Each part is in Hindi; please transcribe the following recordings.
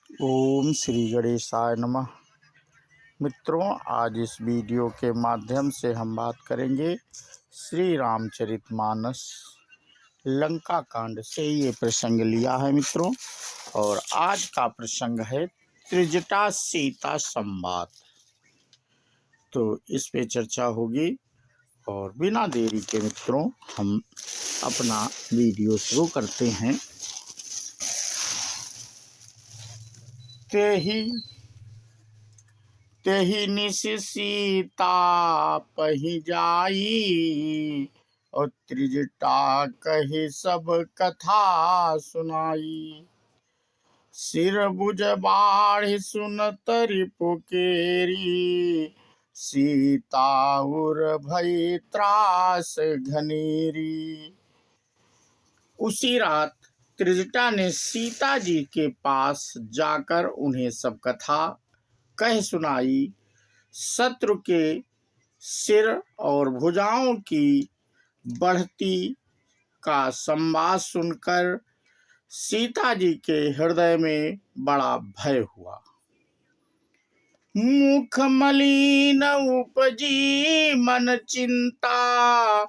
ओम श्री गणेशाय नमः। मित्रों, आज इस वीडियो के माध्यम से हम बात करेंगे श्री रामचरितमानस लंका कांड से ये प्रसंग लिया है मित्रों। और आज का प्रसंग है त्रिजटा सीता संवाद। तो इस पे चर्चा होगी और बिना देरी के मित्रों हम अपना वीडियो शुरू करते हैं। तेहि निस सीता पहि जाई, और त्रिजटा कहि सब कथा सुनाई। सिर बुझ बाढ़ि सुनत रिपु केरी, सीता उर भई त्रास घनेरी। उसी रात त्रिजटा ने सीता जी के पास जाकर उन्हें सब कथा कह सुनाई। शत्रु के सिर और भुजाओं की बढ़ती का संवाद सुनकर सीता जी के हृदय में बड़ा भय हुआ। मुख मलिन उपजी मन चिंता,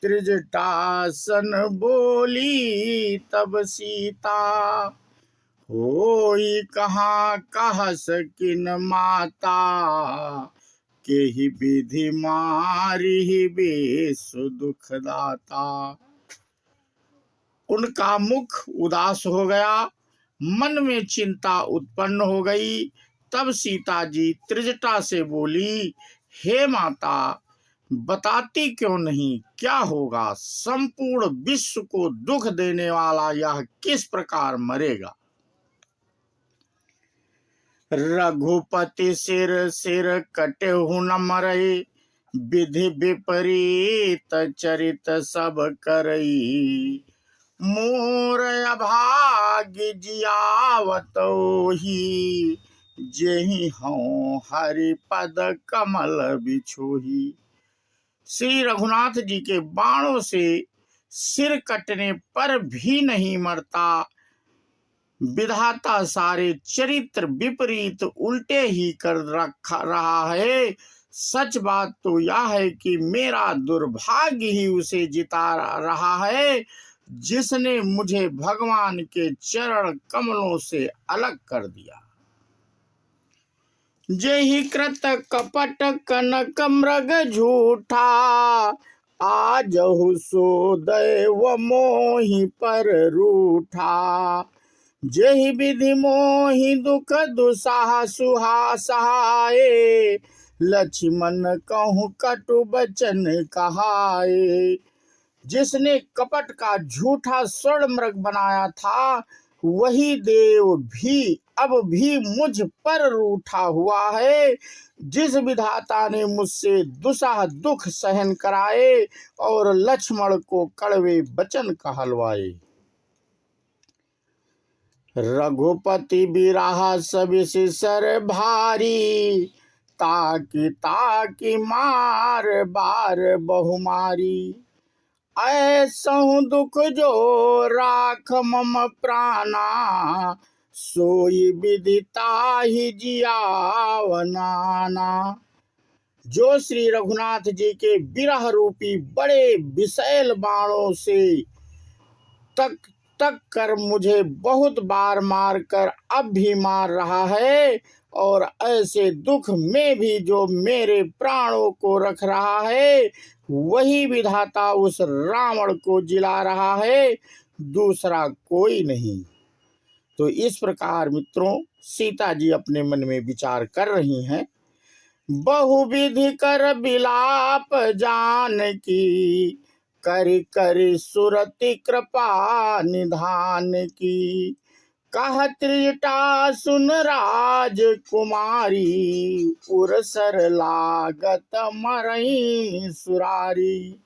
त्रिजटासन बोली तब सीता। होई कहाँ कहस किन माता, केहि विधि मारिहि बेसु दुखदाता। उनका मुख उदास हो गया, मन में चिंता उत्पन्न हो गई। तब सीता जी त्रिजटा से बोली, हे माता, बताती क्यों नहीं, क्या होगा? संपूर्ण विश्व को दुख देने वाला यह किस प्रकार मरेगा? रघुपति सिर सिर कटेहु न मरई, विधि विपरीत चरित सब करई। मोर अभाग्य जियावतोहि, जेहि हूँ हरि पद कमल बिछोही। श्री रघुनाथ जी के बाणों से सिर कटने पर भी नहीं मरता। विधाता सारे चरित्र विपरीत उल्टे ही कर रहा है। सच बात तो यह है कि मेरा दुर्भाग्य ही उसे जिता रहा है, जिसने मुझे भगवान के चरण कमलों से अलग कर दिया। जेहि कृत कपट कनक मृग झूठा, आजहु सो दैव मोहि पर रूठा। जेहि विधि मोहि दुख दुसाह सुहा सहाय, लक्ष्मण कहूँ कटु बचन कहाए। जिसने कपट का झूठा स्वर्ण मृग बनाया था, वही देव भी अब भी मुझ पर रूठा हुआ है। जिस विधाता ने मुझसे दुसाह दुख सहन कराए और लक्ष्मण को कड़वे वचन कहलवाए। रघुपति बिरहा सबिस सर भारी, ताकि ताकि मार बार बहुमारी। ऐसहु दुख जो राख मम प्राणा, सोई विदिता ही जियावनाना। जो श्री रघुनाथ जी के विरह रूपी बड़े विषैल बाणों से तक कर मुझे बहुत बार मारकर अब भी मार रहा है, और ऐसे दुख में भी जो मेरे प्राणों को रख रहा है, वही विधाता उस रावण को जिला रहा है, दूसरा कोई नहीं। तो इस प्रकार मित्रों सीता जी अपने मन में विचार कर रही हैं। बहुविधि कर बिलाप जानकी, करि करि सुरति कृपा निधान की। कह त्रिजटा सुन राजकुमारी, उरसर लागत मरई सुरारी।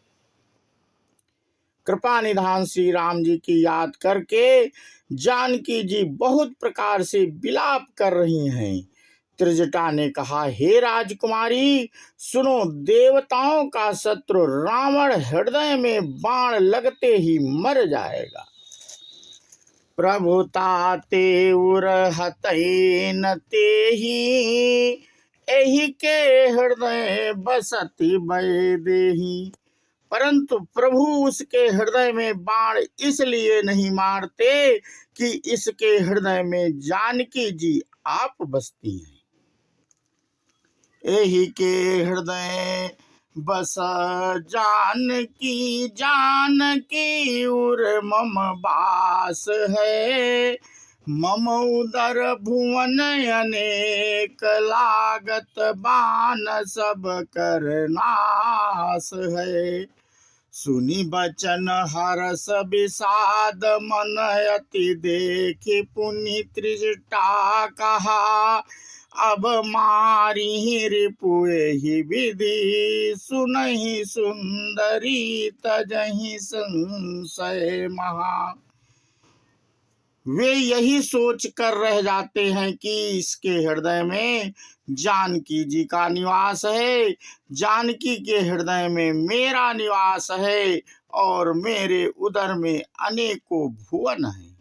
कृपा निधान श्री राम जी की याद करके जानकी जी बहुत प्रकार से विलाप कर रही हैं। त्रिजटा ने कहा, हे राजकुमारी, सुनो, देवताओं का शत्रु रावण हृदय में बाण लगते ही मर जाएगा। प्रभुता ते उरहतै न तेहि, एहि के हृदय बसति भय देहि। परंतु प्रभु उसके हृदय में बाण इसलिए नहीं मारते कि इसके हृदय में जानकी जी आप बसती हैं। एहि के हृदय बस जानकी, जानकी उर मम बास है। मम उदर भुवन अनेक, लागत बान सब कर नाश है। सुनी बचन हरस विषाद, मन अति देखि पुनि त्रिजटा कहा। अब मारी रिपु एहि विधि, सुनहि सुंदरी तजहि संशय महा। वे यही सोच कर रह जाते हैं कि इसके हृदय में जानकी जी का निवास है, जानकी के हृदय में मेरा निवास है और मेरे उदर में अनेकों भुवन हैं।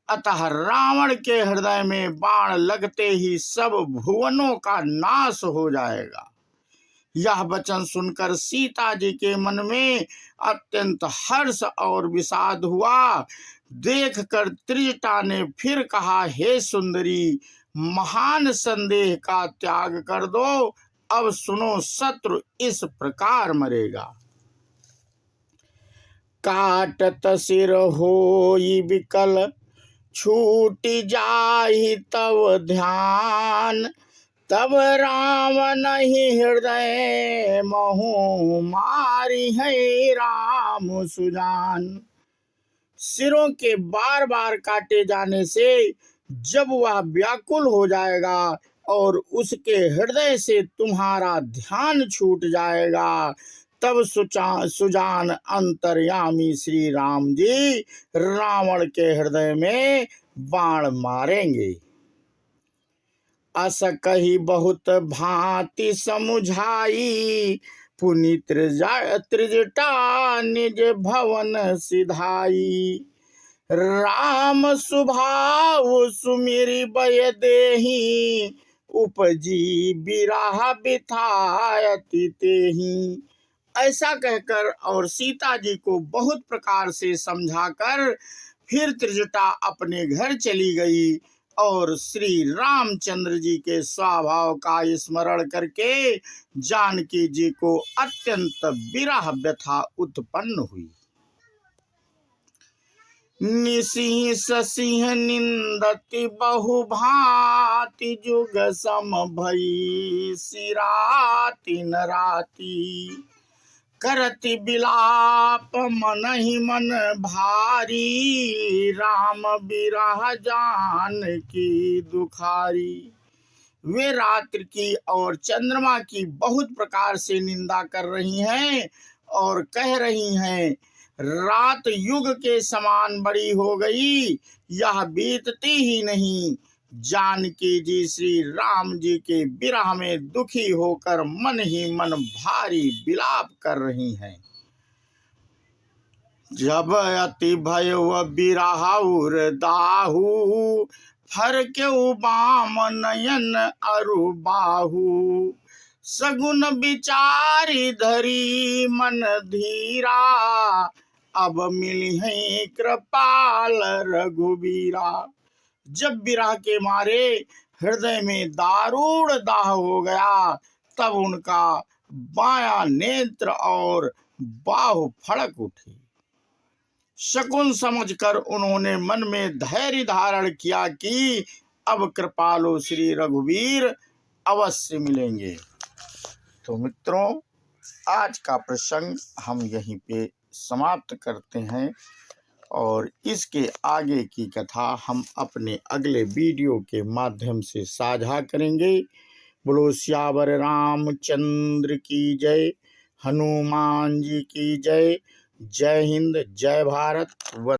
अतः रावण के हृदय में बाण लगते ही सब भुवनों का नाश हो जाएगा। यह वचन सुनकर सीता जी के मन में अत्यंत हर्ष और विषाद हुआ। देखकर त्रिजटा ने फिर कहा, हे सुंदरी, महान संदेह का त्याग कर दो। अब सुनो, शत्रु इस प्रकार मरेगा। काटत सिर होई विकल, छूट जाहि तव ध्यान। तब राम नहीं हृदय महु, मारी है राम सुजान। सिरों के बार बार काटे जाने से जब वह व्याकुल हो जाएगा और उसके हृदय से तुम्हारा ध्यान छूट जाएगा, तब सुजान अंतर्यामी श्री राम जी रावण के हृदय में बाण मारेंगे। अस कही बहुत भांति समुझाई, पुनि त्रिजटा निज भवन सिधाई। राम सुभाव सुमिरि बय देहि, उपजी बिरह बिथायति तेहि। ऐसा कहकर और सीता जी को बहुत प्रकार से समझाकर फिर त्रिजटा अपने घर चली गई और श्री रामचंद्र जी के स्वभाव का स्मरण करके जानकी जी को अत्यंत विरह व्यथा उत्पन्न हुई। निसिंह ससिंह निंदति बहु भांति, जुग सम भई सिराति न राति। करति बिलाप मनहि मन भारी, राम बिरह जानकी दुखारी। वे रात्रि की और चंद्रमा की बहुत प्रकार से निंदा कर रही हैं और कह रही हैं, रात युग के समान बड़ी हो गई, यह बीतती ही नहीं। जानकी जी श्री राम जी के विरह में दुखी होकर मन ही मन भारी विलाप कर रही हैं। जब अति भय बिरह उर दाहु, फरकेउ बाम नयन अरु बाहु। सगुन विचारी धरी मन धीरा, अब मिली है कृपाल रघुबीरा। जब विरह के मारे हृदय में दारुण दाह हो गया, तब उनका बायां नेत्र और बाहु फड़क उठी। शकुन समझकर उन्होंने मन में धैर्य धारण किया कि अब कृपालु श्री रघुवीर अवश्य मिलेंगे। तो मित्रों, आज का प्रसंग हम यहीं पे समाप्त करते हैं और इसके आगे की कथा हम अपने अगले वीडियो के माध्यम से साझा करेंगे। बोलो सियावर रामचंद्र की जय, हनुमान जी की जय। जय हिंद, जय भारत।